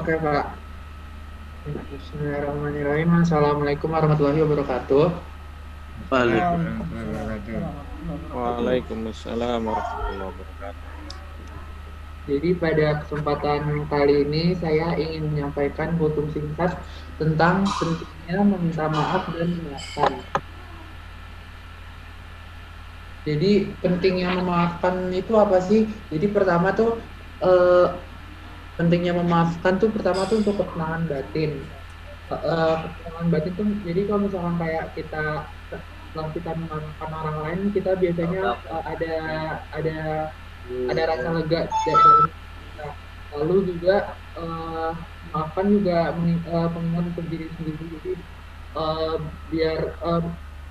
Oke, Pak. Bismillahirrahmanirrahim. Assalamualaikum warahmatullahi wabarakatuh. Waalaikumsalam warahmatullahi wabarakatuh. Waalaikumsalam warahmatullahi wabarakatuh. Jadi pada kesempatan kali ini saya ingin menyampaikan kultum singkat tentang pentingnya meminta maaf dan memaafkan. Jadi pentingnya memaafkan itu apa sih? Jadi pertama tuh pentingnya memaafkan tuh pertama tuh untuk ketenangan batin. Ketenangan batin tuh jadi kalau misalkan kayak kita kalau kita memaafkan orang lain, kita biasanya ada rasa lega dalam kita. Lalu juga maafkan juga pengingat untuk diri sendiri. Jadi uh, biar uh,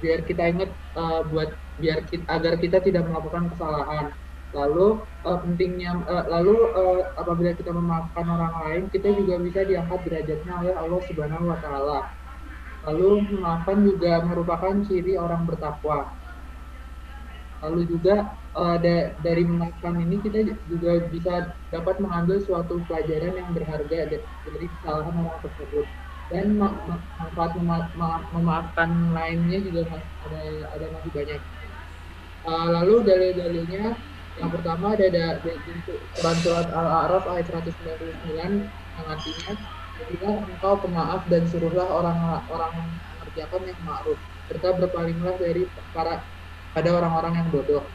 biar kita ingat agar kita tidak melakukan kesalahan. Lalu apabila kita memaafkan orang lain, kita juga bisa diangkat derajatnya oleh Allah Subhanahu wa taala. Lalu memaafkan juga merupakan ciri orang bertakwa. Lalu juga dari memaafkan ini kita juga bisa dapat mengambil suatu pelajaran yang berharga dari kesalahan orang tersebut. Dan manfaat memaafkan lainnya juga ada masih banyak. Lalu dalil-dalilnya yang pertama ada surat Al-A'raf ayat 199 yang artinya, jadilah engkau pemaaf dan suruhlah orang mengerjakan yang ma'ruf, serta berpalinglah pada orang-orang yang bodoh.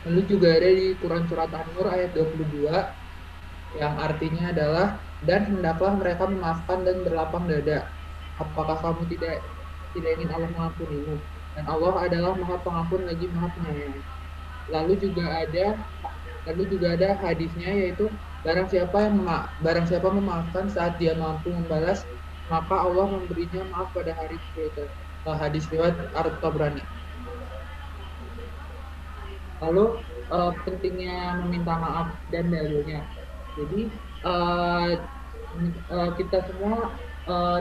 Lalu juga ada di Quran surat An-Nur ayat 22 yang artinya adalah, dan hendaklah mereka memaafkan dan berlapang dada. Apakah kamu tidak ingin Allah mengampunimu? Dan Allah adalah Maha Pengampun lagi Maha Penyayang. Lalu juga ada hadisnya, yaitu barang siapa memaafkan saat dia mampu membalas, maka Allah memberinya maaf pada hari itu. Hadis riwayat At-Tabrani. Lalu pentingnya meminta maaf dan dalilnya. Jadi kita semua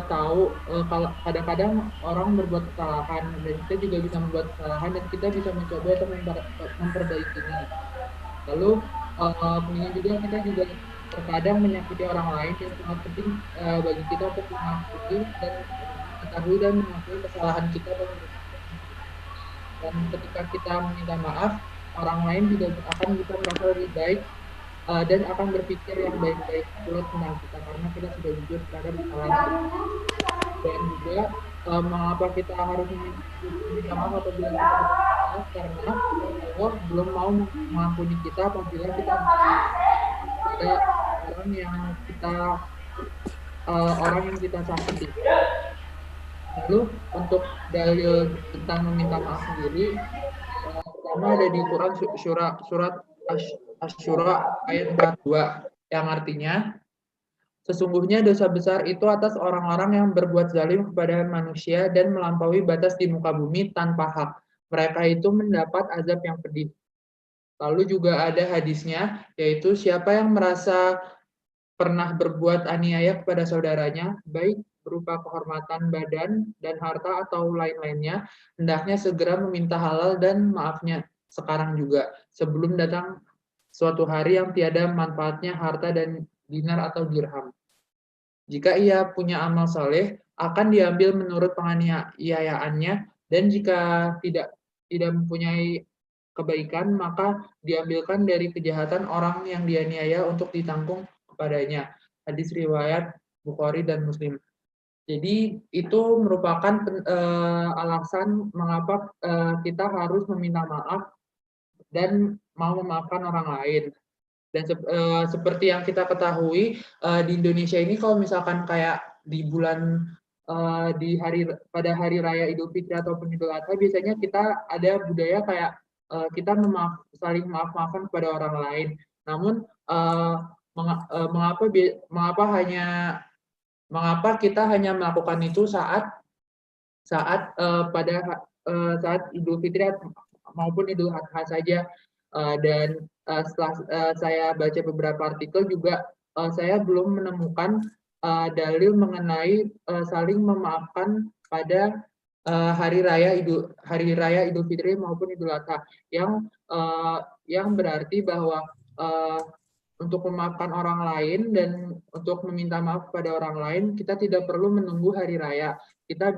tahu kalau kadang-kadang orang berbuat kesalahan, dan kita juga bisa membuat kesalahan, dan kita bisa mencoba untuk memperbaikinya. Lalu kemudian juga kita juga terkadang menyakiti orang lain, yang sangat penting bagi kita untuk mengakui dan mengetahui dan mengakui kesalahan kita, dan ketika kita meminta maaf, orang lain juga akan bisa merasa lebih baik dan akan berpikir yang baik-baik pula tentang kita, karena kita sudah jujur terhadap kesalahan. Dan juga mengapa kita harus meminta maaf apabila kita bersalah, karena Allah belum mau mengampuni kita apabila kita ada orang yang kita sakiti. Lalu untuk dalil tentang meminta maaf sendiri, pertama ada di Quran surat Asy-Syura ayat 42 yang artinya, sesungguhnya dosa besar itu atas orang-orang yang berbuat zalim kepada manusia dan melampaui batas di muka bumi tanpa hak. Mereka itu mendapat azab yang pedih. Lalu juga ada hadisnya, yaitu siapa yang merasa pernah berbuat aniaya kepada saudaranya, baik berupa kehormatan badan dan harta atau lain-lainnya, hendaknya segera meminta halal dan maafnya sekarang juga, sebelum datang suatu hari yang tiada manfaatnya harta dan dinar atau dirham. Jika ia punya amal saleh, akan diambil menurut penganiayaannya, dan jika tidak mempunyai kebaikan, maka diambilkan dari kejahatan orang yang dianiaya untuk ditanggung kepadanya. Hadis riwayat Bukhari dan Muslim. Jadi itu merupakan alasan mengapa kita harus meminta maaf dan mau memaafkan orang lain. Dan seperti yang kita ketahui, di Indonesia ini kalau misalkan kayak di bulan pada hari raya Idul Fitri ataupun Idul Adha, biasanya kita ada budaya kayak kita saling maaf-maafan kepada orang lain. Namun mengapa kita hanya melakukan itu saat Idul Fitri maupun Idul Adha saja? Dan setelah saya baca beberapa artikel juga, saya belum menemukan dalil mengenai saling memaafkan pada hari raya Idul Fitri maupun Idul Adha, yang berarti bahwa untuk memaafkan orang lain dan untuk meminta maaf kepada orang lain, kita tidak perlu menunggu hari raya. Kita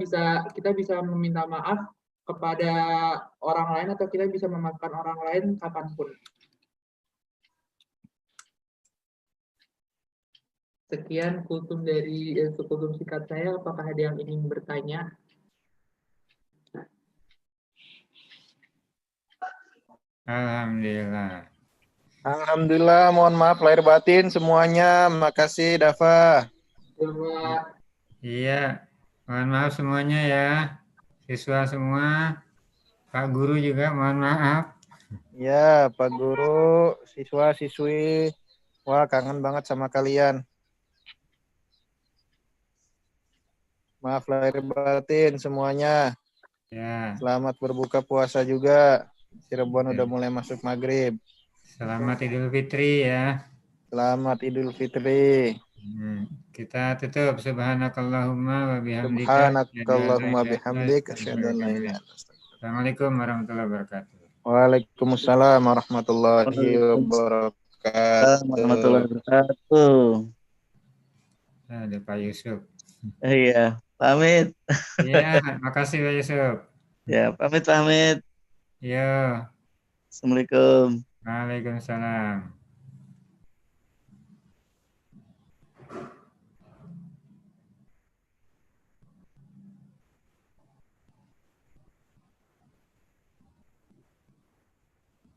bisa meminta maaf kepada orang lain atau kita bisa memaafkan orang lain kapanpun. Sekian kultum singkat saya. Apakah ada yang ingin bertanya? Alhamdulillah. Alhamdulillah, mohon maaf lahir batin semuanya. Makasih Dafa. Coba. Iya, mohon maaf semuanya ya. Siswa semua, Pak Guru juga mohon maaf. Ya, Pak Guru, siswa-siswi. Wah, kangen banget sama kalian. Maaf lahir batin semuanya. Ya, Selamat berbuka puasa juga. Cirebon udah mulai masuk maghrib. selamat Idul Fitri ya. Selamat Idul Fitri. Kita tutup. Subhanakallahumma wa bihamdika. Subhanakallahumma bihamdik. Asyhadu an la ilaha illa anta. Assalamualaikum warahmatullahi wabarakatuh. Waalaikumsalam warahmatullahi wabarakatuh. Warahmatullahi wabarakatuh. Ada Pak Yusuf. Iya, pamit. Iya, makasih Pak Yusuf. Ya, pamit. Yo. Assalamualaikum. Waalaikumsalam.